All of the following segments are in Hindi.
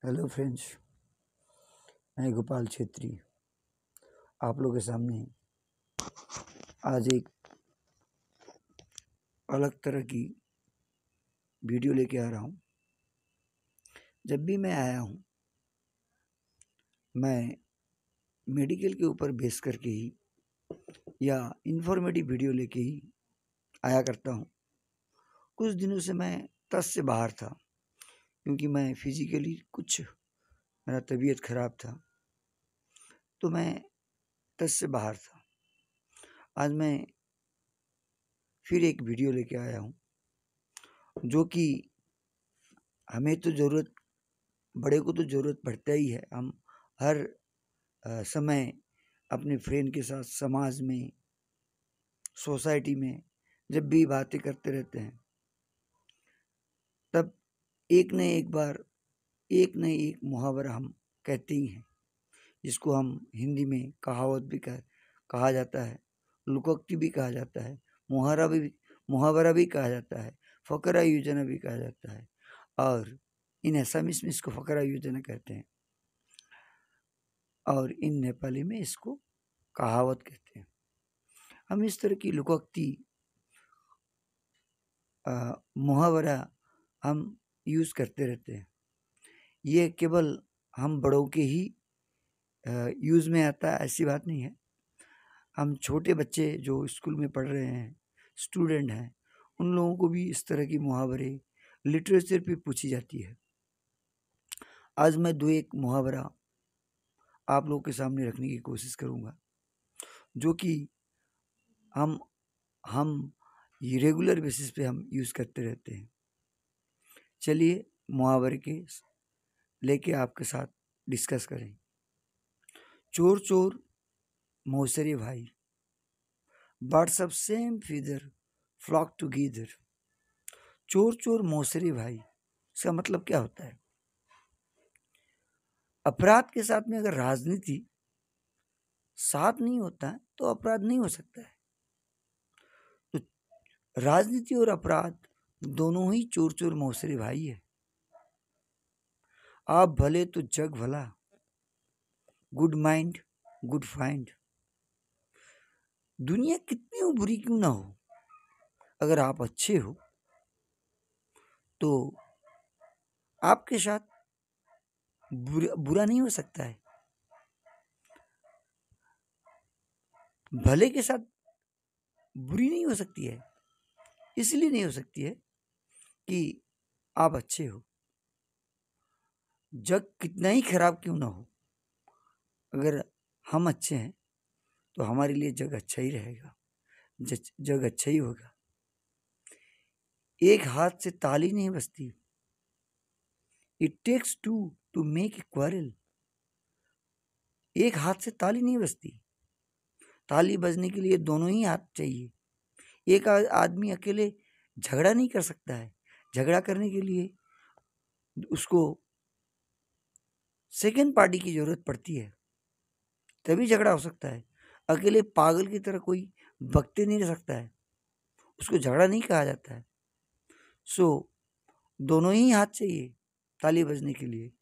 हेलो फ्रेंड्स, मैं गोपाल छेत्री आप लोगों के सामने आज एक अलग तरह की वीडियो लेके आ रहा हूँ। जब भी मैं आया हूँ, मैं मेडिकल के ऊपर बेस करके ही या इन्फॉर्मेटिव वीडियो लेके ही आया करता हूँ। कुछ दिनों से मैं टच से बाहर था क्योंकि मैं फिजिकली मेरा तबीयत खराब था, तो मैं टच से बाहर था। आज मैं फिर एक वीडियो लेके आया हूँ जो कि हमें तो बड़े को तो ज़रूरत पड़ता ही है। हम हर समय अपने फ्रेंड के साथ समाज में, सोसाइटी में जब भी बातें करते रहते हैं, तब एक न एक मुहावरा हम कहते ही हैं, जिसको हम हिंदी में कहावत भी कहा जाता है, लोकोक्ति भी कहा जाता है, मुहावरा भी कहा जाता है, फकरा योजना भी कहा जाता है, और इन असमीज में इसको फकरा योजना कहते हैं और इन नेपाली में इसको कहावत कहते हैं। हम इस तरह की लोकोक्ति मुहावरा हम यूज़ करते रहते हैं। ये केवल हम बड़ों के ही यूज़ में आता है, ऐसी बात नहीं है। हम छोटे बच्चे जो स्कूल में पढ़ रहे हैं, स्टूडेंट हैं, उन लोगों को भी इस तरह की मुहावरे लिटरेचर पे पूछी जाती है। आज मैं दो एक मुहावरा आप लोगों के सामने रखने की कोशिश करूँगा, जो कि हम रेगुलर बेसिस पे हम यूज़ करते रहते हैं। चलिए मुहावरे के लेके आपके साथ डिस्कस करें। चोर चोर मौसरे भाई, birds of same feather flock together. चोर चोर मौसरे भाई, इसका मतलब क्या होता है? अपराध के साथ में अगर राजनीति साथ नहीं होता है तो अपराध नहीं हो सकता है। तो राजनीति और अपराध दोनों ही चोर चोर मौसरे भाई है। आप भले तो जग भला, गुड माइंड गुड फाइंड। दुनिया कितनी बुरी क्यों ना हो, अगर आप अच्छे हो तो आपके साथ बुरा नहीं हो सकता है। भले के साथ बुरी नहीं हो सकती है, इसलिए नहीं हो सकती है कि आप अच्छे हो। जग कितना ही खराब क्यों ना हो, अगर हम अच्छे हैं तो हमारे लिए जग अच्छा ही रहेगा, जग अच्छा ही होगा। एक हाथ से ताली नहीं बजती, it takes two to make a quarrel. एक हाथ से ताली नहीं बजती, ताली बजने के लिए दोनों ही हाथ चाहिए। एक आदमी अकेले झगड़ा नहीं कर सकता है। झगड़ा करने के लिए उसको सेकेंड पार्टी की जरूरत पड़ती है, तभी झगड़ा हो सकता है। अकेले पागल की तरह कोई बकते नहीं रह सकता है, उसको झगड़ा नहीं कहा जाता है। सो दोनों ही हाथ चाहिए ताली बजने के लिए,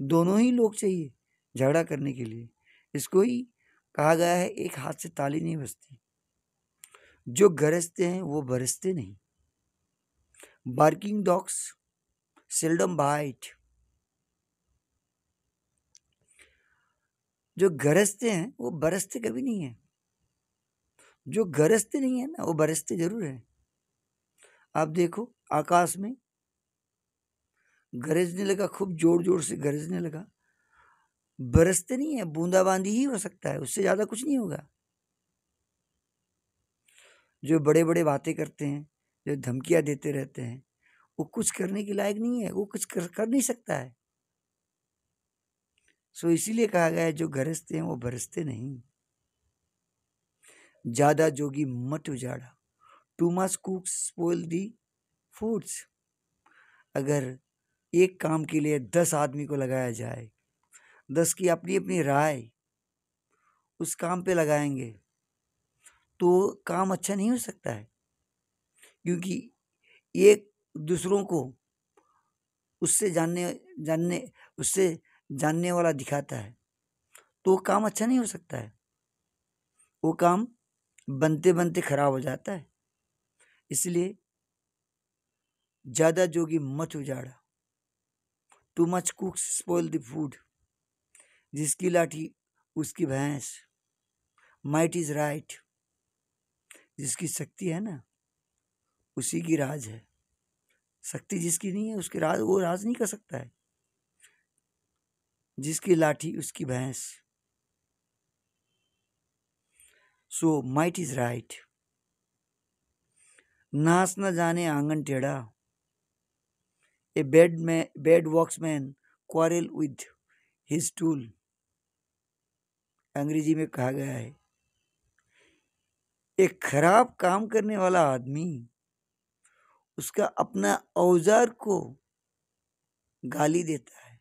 दोनों ही लोग चाहिए झगड़ा करने के लिए। इसको ही कहा गया है, एक हाथ से ताली नहीं बजती। जो गरजते हैं वो बरसते नहीं, बार्किंग डॉग्स सेल्डम बाइट। जो गरजते हैं वो बरसते कभी नहीं है। जो गरजते नहीं है ना, वो बरसते जरूर है। आप देखो, आकाश में गरजने लगा, खूब जोर जोर से गरजने लगा, बरसते नहीं है, बूंदाबांदी ही हो सकता है, उससे ज्यादा कुछ नहीं होगा। जो बड़े बड़े बातें करते हैं, जो धमकियां देते रहते हैं, वो कुछ करने के लायक नहीं है, वो कुछ कर नहीं सकता है। सो इसीलिए कहा गया है, जो गरजते हैं वो बरसते नहीं। ज्यादा जोगी मत उजाड़ा, टू मच कुक्स स्पॉइल दी फूड्स। अगर एक काम के लिए 10 आदमी को लगाया जाए, 10 की अपनी अपनी राय उस काम पे लगाएंगे, तो काम अच्छा नहीं हो सकता है। क्योंकि एक दूसरों को उससे जानने उससे जानने वाला दिखाता है तो वो काम अच्छा नहीं हो सकता है, वो काम बनते बनते खराब हो जाता है। इसलिए ज़्यादा जोगी मत उजाड़ा, too much cooks spoil the food, जिसकी लाठी उसकी भैंस, माइट इज राइट, जिसकी शक्ति है ना उसी की राज है, शक्ति जिसकी नहीं है उसके राज वो राज नहीं कर सकता है, जिसकी लाठी उसकी भैंस। So might is right. नाच न जाने आंगन टेढ़ा, ए बेड वॉक्समैन क्वारल विद हिज टूल। अंग्रेजी में कहा गया है एक खराब काम करने वाला आदमी उसका अपना औजार को गाली देता है,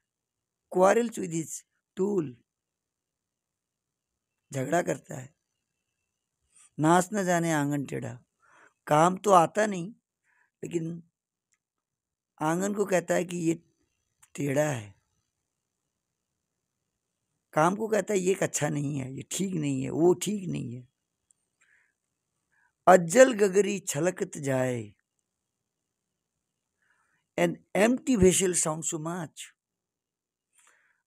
क्वारल्स विद हिज टूल, झगड़ा करता है। नाच न जाने आंगन टेढ़ा, काम तो आता नहीं लेकिन आंगन को कहता है कि ये टेढ़ा है, काम को कहता है ये अच्छा नहीं है, ये ठीक नहीं है, वो ठीक नहीं है। अज्जल गगरी छलकत जाए, an empty vessel sound so much.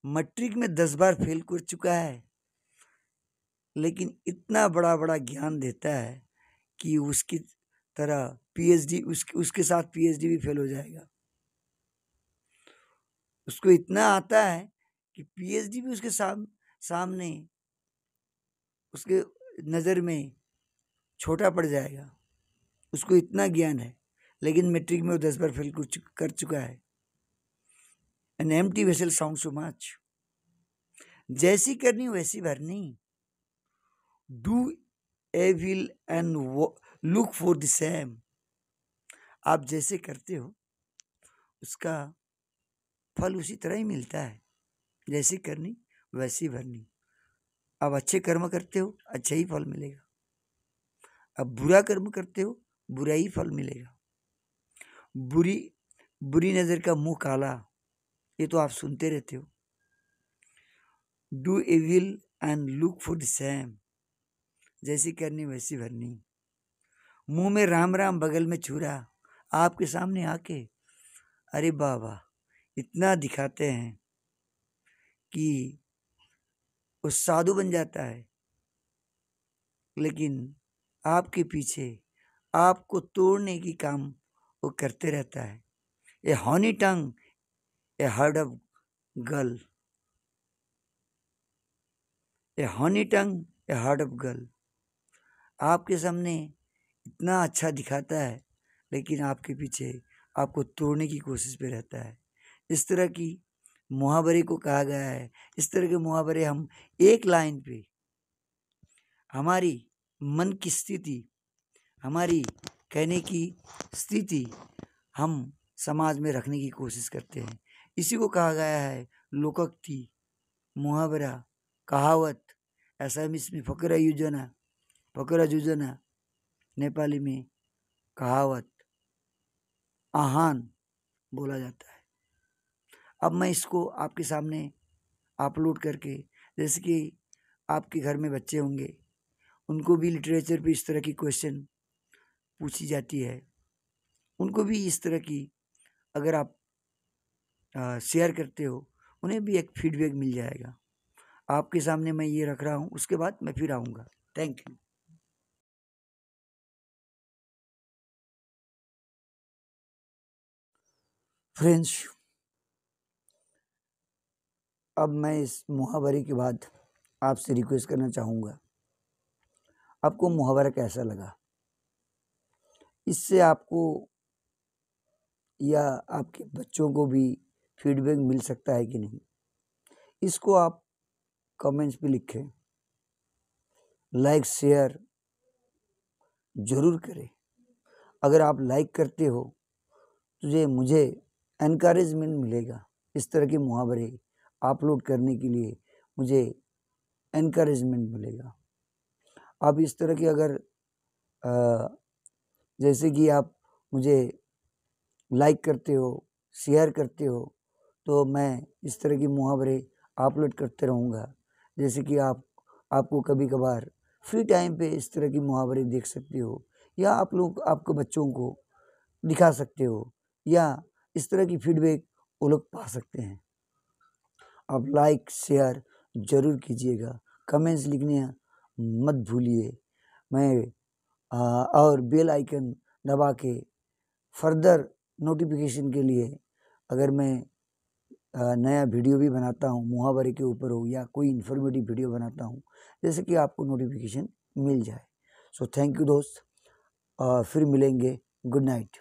Matric में 10 बार फेल कर चुका है लेकिन इतना बड़ा बड़ा ज्ञान देता है कि उसकी तरह पीएचडी उसके साथ पीएचडी भी फेल हो जाएगा। उसको इतना आता है कि पीएचडी भी उसके सामने उसके नज़र में छोटा पड़ जाएगा, उसको इतना ज्ञान है लेकिन मैट्रिक में वो 10 बार फेल कर चुका है। N empty vessel sound so much, जैसी करनी वैसी भरनी, do a will and look for the same. आप जैसे करते हो उसका फल उसी तरह ही मिलता है, जैसी करनी वैसी भरनी। अब अच्छे कर्म करते हो अच्छा ही फल मिलेगा, अब बुरा कर्म करते हो बुरा ही फल मिलेगा। बुरी नज़र का मुंह काला, ये तो आप सुनते रहते हो। Do a will and look for the same, जैसी करनी वैसी भरनी। मुंह में राम राम बगल में छुरा, आपके सामने आके अरे बाबा इतना दिखाते हैं कि वो साधु बन जाता है, लेकिन आपके पीछे आपको तोड़ने की काम वो करते रहता है। A honey tongue a heart of gall, a honey tongue a heart of gall. आपके सामने इतना अच्छा दिखाता है लेकिन आपके पीछे आपको तोड़ने की कोशिश पे रहता है। इस तरह की मुहावरे को कहा गया है। इस तरह के मुहावरे हम एक लाइन पे हमारी मन की स्थिति, हमारी कहने की स्थिति हम समाज में रखने की कोशिश करते हैं। इसी को कहा गया है लोकोक्ति, मुहावरा, कहावत। एसामिस में फकरा योजना, नेपाली में कहावत, आहान बोला जाता है। अब मैं इसको आपके सामने अपलोड करके, जैसे कि आपके घर में बच्चे होंगे उनको भी लिटरेचर पे इस तरह की क्वेश्चन पूछी जाती है, उनको भी इस तरह की अगर आप शेयर करते हो उन्हें भी एक फीडबैक मिल जाएगा। आपके सामने मैं ये रख रहा हूँ, उसके बाद मैं फिर आऊँगा। Thank you. फ्रेंड्स, अब मैं इस मुहावरे के बाद आपसे रिक्वेस्ट करना चाहूँगा, आपको मुहावरा कैसा लगा? इससे आपको या आपके बच्चों को भी फीडबैक मिल सकता है कि नहीं, इसको आप कमेंट्स पे लिखें। लाइक शेयर ज़रूर करें। अगर आप लाइक करते हो तो मुझे एनकरेजमेंट मिलेगा, इस तरह के मुहावरे अपलोड करने के लिए मुझे एनकरेजमेंट मिलेगा। आप इस तरह की अगर जैसे कि आप मुझे लाइक करते हो, शेयर करते हो तो मैं इस तरह की मुहावरे अपलोड करते रहूँगा। जैसे कि आपको कभी कभार फ्री टाइम पे इस तरह की मुहावरे देख सकते हो, या आप लोग आपके बच्चों को दिखा सकते हो, या इस तरह की फीडबैक वो लोग पा सकते हैं। आप लाइक शेयर ज़रूर कीजिएगा, कमेंट्स लिखने मत भूलिए। और बेल आइकन दबा के फर्दर नोटिफिकेशन के लिए, अगर मैं नया वीडियो भी बनाता हूँ, मुहावरे के ऊपर हो या कोई इन्फॉर्मेटिव वीडियो बनाता हूँ, जैसे कि आपको नोटिफिकेशन मिल जाए। सो थैंक यू दोस्त, फिर मिलेंगे। Good night.